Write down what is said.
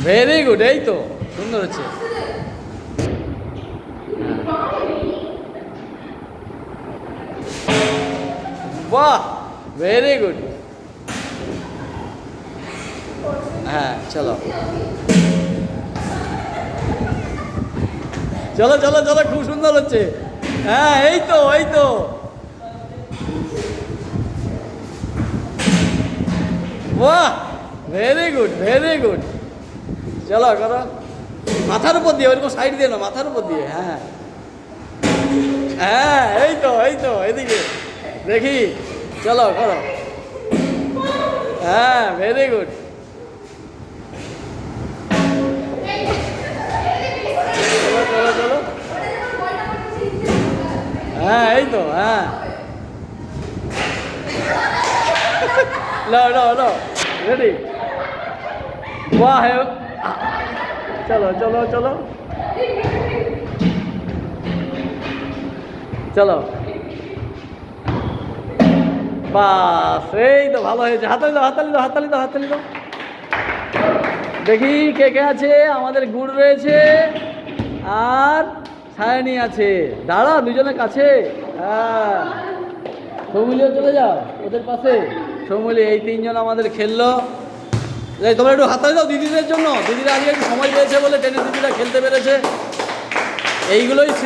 Very good, এই তো সুন্দর হচ্ছে। বাহ, ভেরি গুড। হ্যাঁ চলো চলো চলো চলো, খুব সুন্দর হচ্ছে। হ্যাঁ এই তো, এই তো। বাহ, ভেরি গুড, ভেরি গুড। চলো করো, মাথার উপর দিয়ে, ওইরকম সাইড দিয়ে না, মাথার উপর দিয়ে। হ্যাঁ হ্যাঁ, এই তো, এই তো, এদিকে দেখি। চলো করো। হ্যাঁ ভেরি গুড। চলো চলো চলো। হ্যাঁ এই তো, হ্যাঁ। লো লো লো, রেডি। বাহ, চলো চলো চলো চলো। বাস, এই তো ভালো হয়েছে। হাতালি দাও, হাতালি দাও, হাতালি দাও, হাতালি দাও। দেখি কে কে আছে। আমাদের গুড় রয়েছে আর সায়নী আছে। দাঁড়া দুজনের কাছে। হ্যাঁ, সৌমিলিও চলে যাও ওদের পাশে। সৌমিলি, এই তিনজন আমাদের খেললো। এই তোমরা একটু হাতালি দাও দিদিদের জন্য। দিদিরা আজকে একটু সময় পেয়েছে বলে টেনিস দিদিরা খেলতে পেরেছে। এইগুলোই